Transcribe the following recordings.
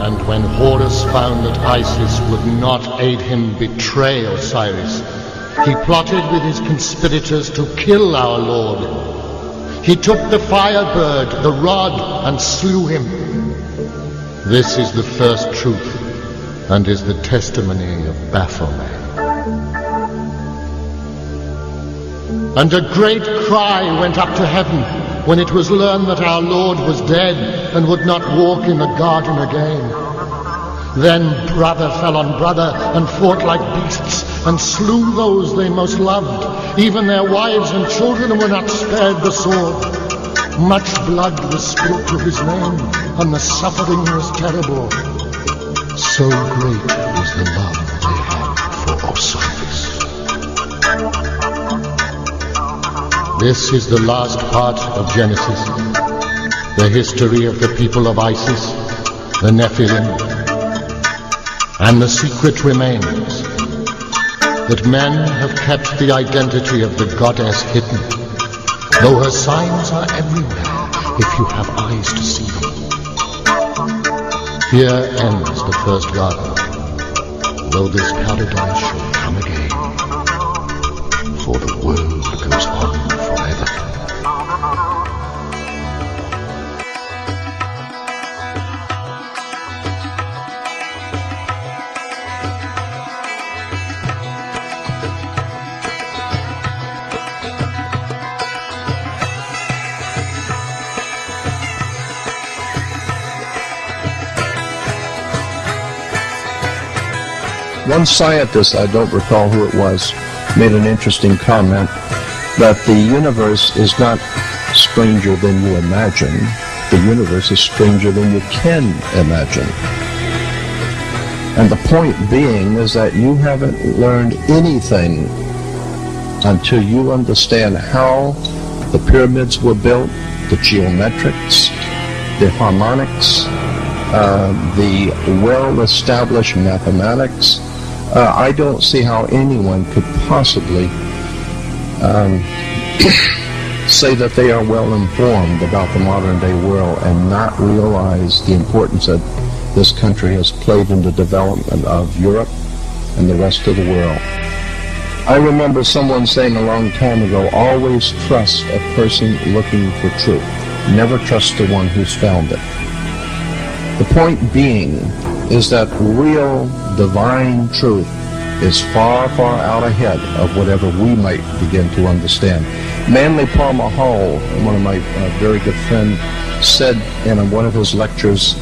And when Horus found that Isis would not aid him betray Osiris, he plotted with his conspirators to kill our Lord. He took the firebird, the rod, and slew him. This is the first truth, and is the testimony of Baphomet. And a great cry went up to heaven when it was learned that our Lord was dead and would not walk in the garden again. Then brother fell on brother and fought like beasts and slew those they most loved. Even their wives and children were not spared the sword. Much blood was spilt to his name, and the suffering was terrible. So great was the love they had for Osiris. This is the last part of Genesis, the history of the people of Isis, the Nephilim, and the secret remains that men have kept the identity of the goddess hidden, though her signs are everywhere if you have eyes to see them. Here ends the first garden, though this paradise shall come again, for the world goes on forever. One scientist, I don't recall who it was, made an interesting comment that the universe is not stranger than you imagine. The universe is stranger than you can imagine. And the point being is that you haven't learned anything until you understand how the pyramids were built, the geometrics, the harmonics, the well-established mathematics. I don't see how anyone could possibly say that they are well informed about the modern day world and not realize the importance that this country has played in the development of Europe and the rest of the world. I remember someone saying a long time ago, always trust a person looking for truth. Never trust the one who's found it. The point being is that real divine truth is far, far out ahead of whatever we might begin to understand. Manly Palmer Hall, one of my very good friends, said in one of his lectures,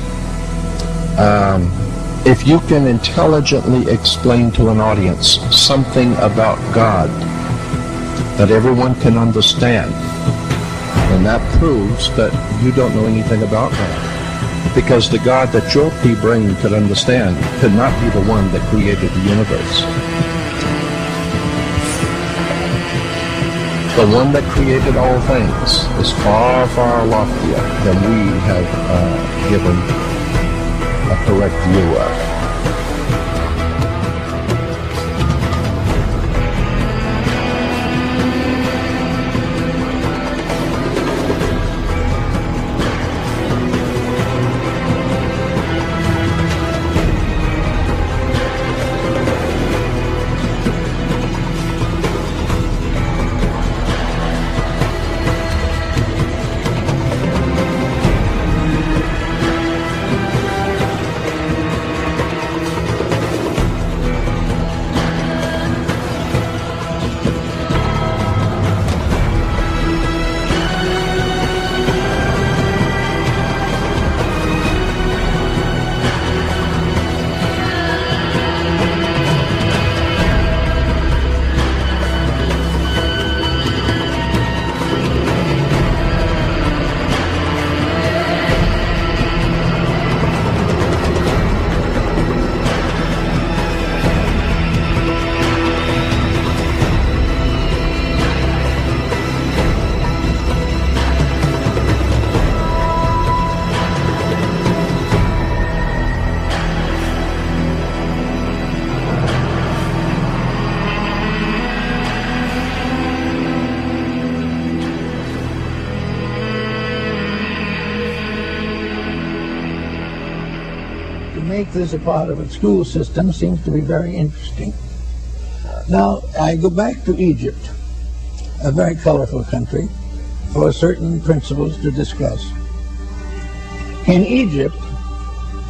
if you can intelligently explain to an audience something about God that everyone can understand, then that proves that you don't know anything about God. Because the God that your pea brain could understand could not be the one that created the universe. The one that created all things is far, far loftier than we have given a correct view of. make this a part of a school system seems to be very interesting. Now, I go back to Egypt, a very colorful country, for certain principles to discuss. In Egypt,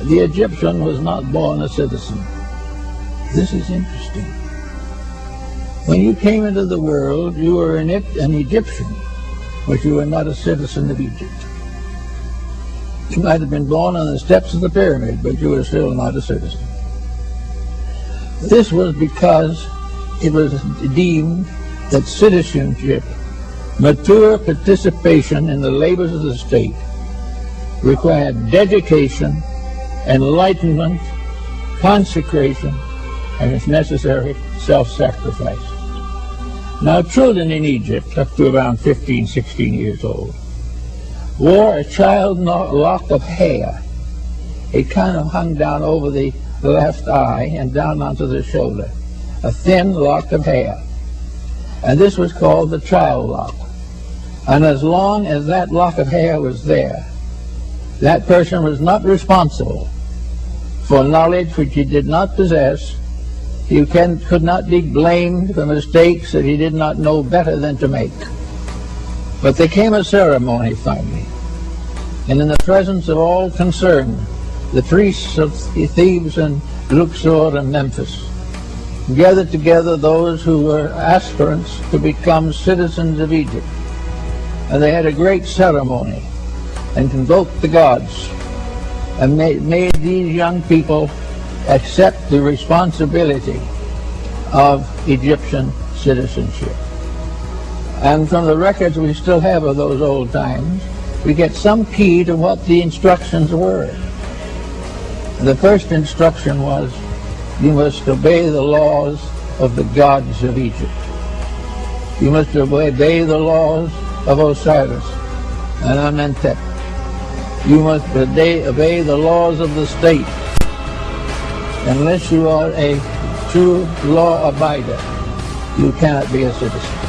the Egyptian was not born a citizen. This is interesting. When you came into the world, you were an Egyptian, but you were not a citizen of Egypt. You might have been born on the steps of the pyramid, but you were still not a citizen. This was because it was deemed that citizenship, mature participation in the labors of the state, required dedication, enlightenment, consecration, and, if necessary, self-sacrifice. Now, children in Egypt, up to around 15, 16 years old, wore a child lock of hair. It kind of hung down over the left eye and down onto the shoulder, a thin lock of hair. And this was called the child lock. And as long as that lock of hair was there, that person was not responsible for knowledge which he did not possess. He could not be blamed for mistakes that he did not know better than to make. But there came a ceremony finally, and in the presence of all concerned, the priests of Thebes and Luxor and Memphis gathered together those who were aspirants to become citizens of Egypt. And they had a great ceremony and convoked the gods and made these young people accept the responsibility of Egyptian citizenship. And from the records we still have of those old times, we get some key to what the instructions were. The first instruction was, you must obey the laws of the gods of Egypt. You must obey the laws of Osiris and Amenhotep. You must obey the laws of the state. Unless you are a true law abider, you cannot be a citizen.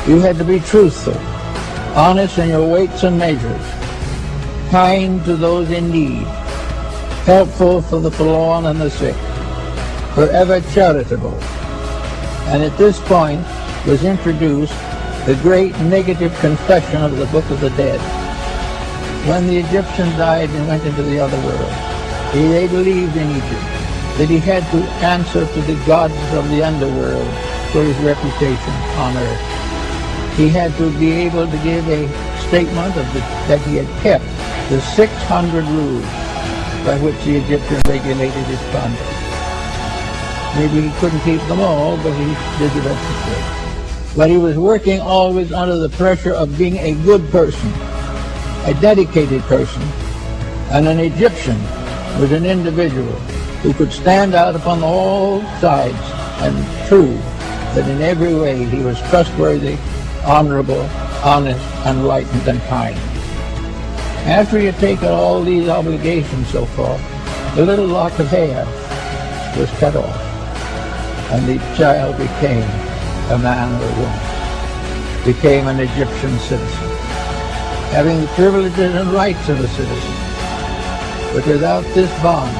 You had to be truthful, honest in your weights and measures, kind to those in need, helpful for the forlorn and the sick, forever charitable. And at this point was introduced the great negative confession of the Book of the Dead. When the Egyptian died and went into the other world, they believed in Egypt that he had to answer to the gods of the underworld for his reputation on earth. He had to be able to give a statement that he had kept the 600 rules by which the Egyptian regulated his conduct. Maybe he couldn't keep them all, but he did the best he could. But he was working always under the pressure of being a good person, a dedicated person, and an Egyptian was an individual who could stand out upon all sides and prove that in every way he was trustworthy, honorable, honest, enlightened, and kind. After he had taken all these obligations so far, the little lock of hair was cut off, and the child became a man or a woman, became an Egyptian citizen, having the privileges and rights of a citizen. But without this bond,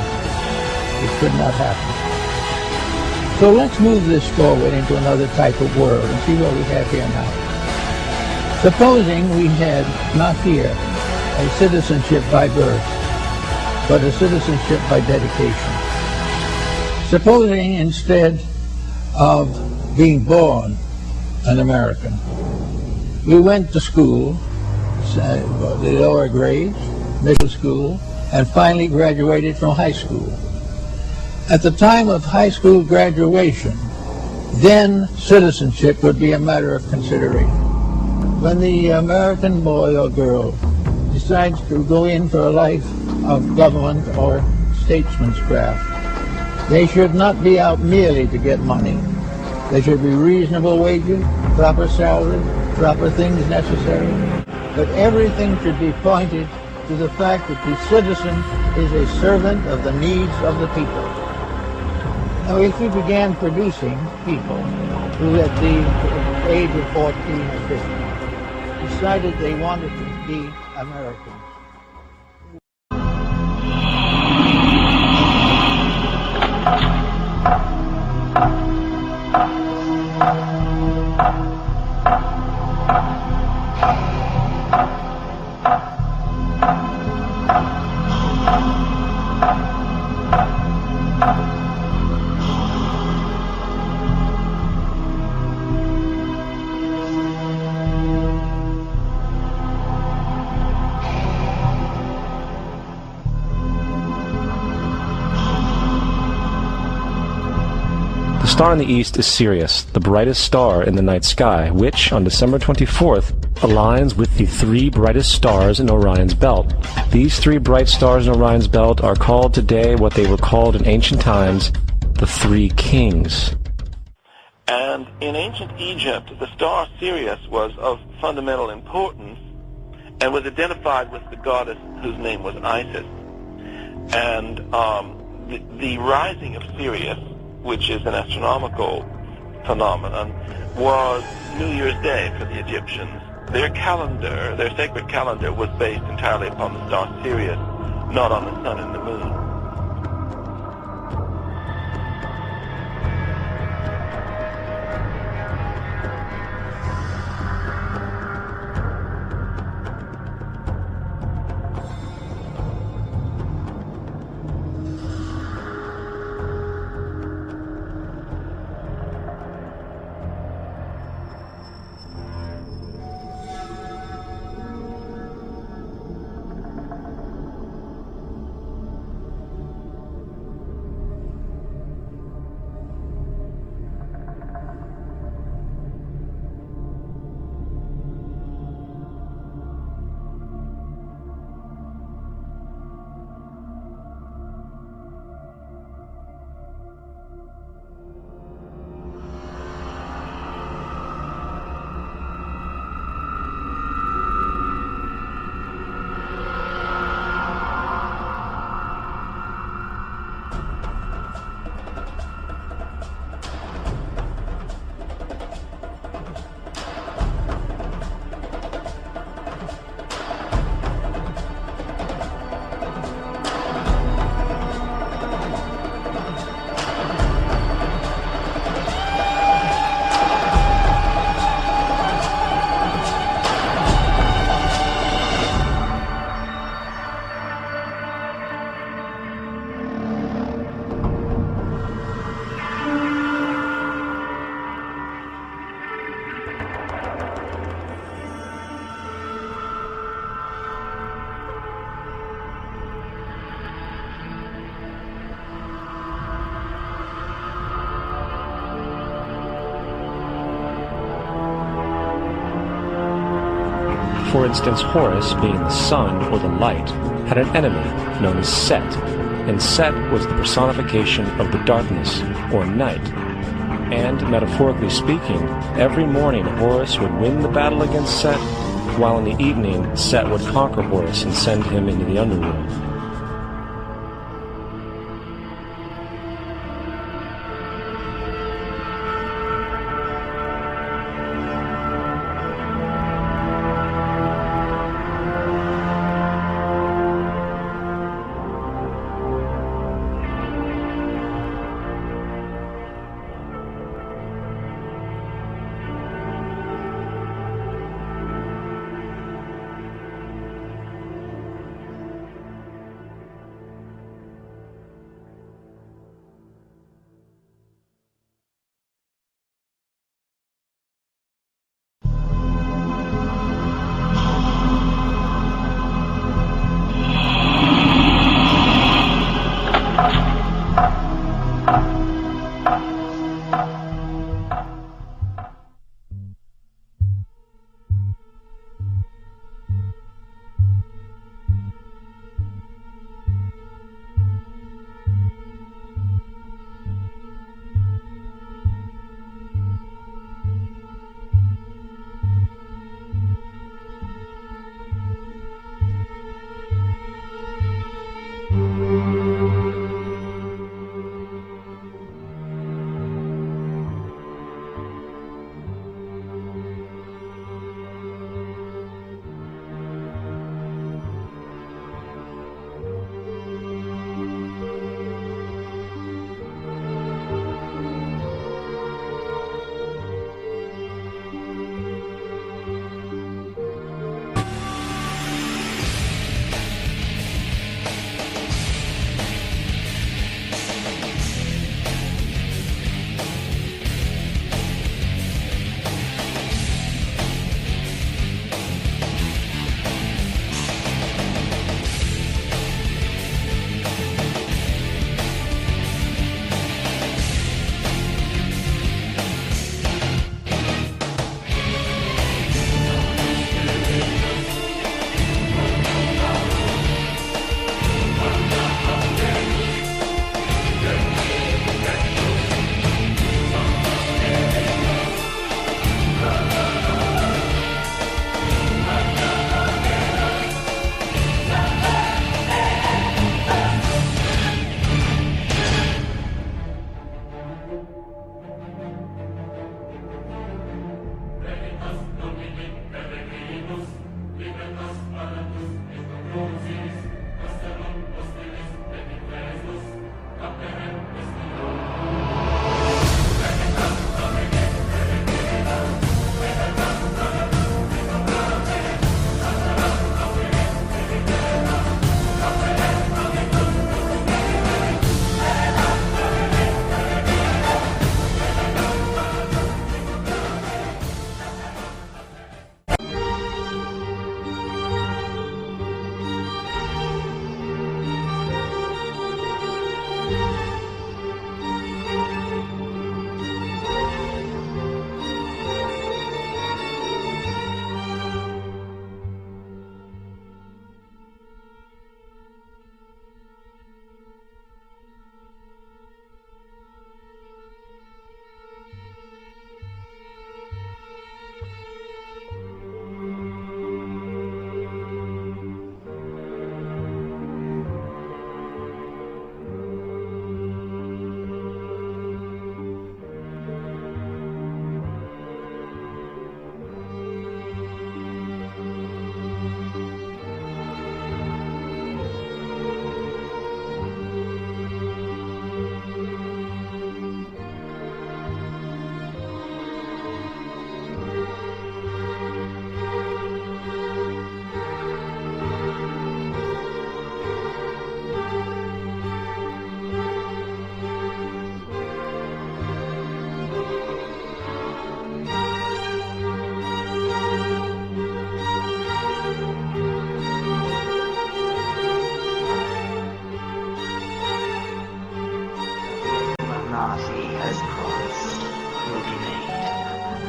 it could not happen. So let's move this forward into another type of world and see what we have here now. Supposing we had not here a citizenship by birth, but a citizenship by dedication. Supposing instead of being born an American, we went to school, the lower grades, middle school, and finally graduated from high school. At the time of high school graduation, then citizenship would be a matter of consideration. When the American boy or girl decides to go in for a life of government or statesmancraft, they should not be out merely to get money. There should be reasonable wages, proper salary, proper things necessary, but everything should be pointed to the fact that the citizen is a servant of the needs of the people. Now, if we began producing people who at the age of 14 or 15 decided they wanted to be Americans, The star in the east is Sirius, the brightest star in the night sky, which, on December 24th, aligns with the three brightest stars in Orion's belt. These three bright stars in Orion's belt are called today what they were called in ancient times, the Three Kings. And in ancient Egypt, the star Sirius was of fundamental importance and was identified with the goddess whose name was Isis. And the rising of Sirius, which is an astronomical phenomenon, was New Year's Day for the Egyptians. Their calendar, their sacred calendar, was based entirely upon the star Sirius, not on the sun and the moon. For instance, Horus, being the sun or the light, had an enemy known as Set, and Set was the personification of the darkness, or night. And, metaphorically speaking, every morning Horus would win the battle against Set, while in the evening Set would conquer Horus and send him into the underworld.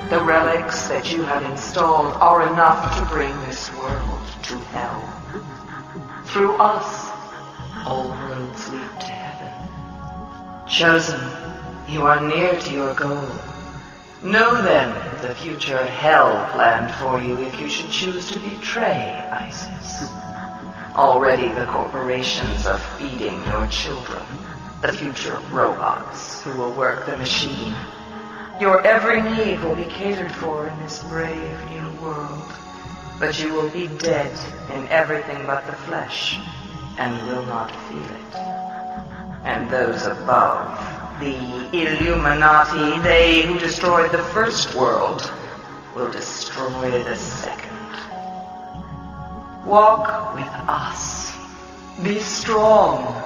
The relics that you have installed are enough to bring this world to hell. Through us, all roads lead to heaven. Chosen, you are near to your goal. Know then the future hell planned for you if you should choose to betray ISIS. Already the corporations are feeding your children, the future robots who will work the machine. Your every need will be catered for in this brave new world, but you will be dead in everything but the flesh, and will not feel it. And those above, the Illuminati, they who destroyed the first world, will destroy the second. Walk with us. Be strong.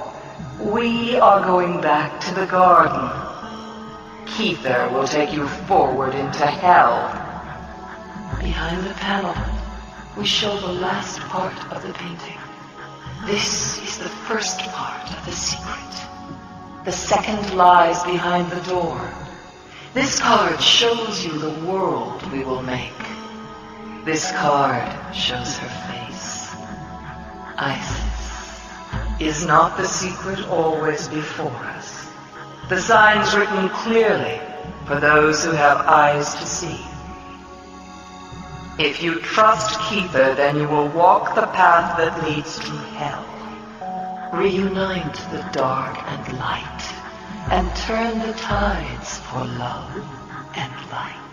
We are going back to the garden. Kether will take you forward into hell. Behind the panel, we show the last part of the painting. This is the first part of the secret. The second lies behind the door. This card shows you the world we will make. This card shows her face. ISIS. Is not the secret always before us? The signs written clearly for those who have eyes to see. If you trust Kether, then you will walk the path that leads to hell. Reunite the dark and light, and turn the tides for love and light.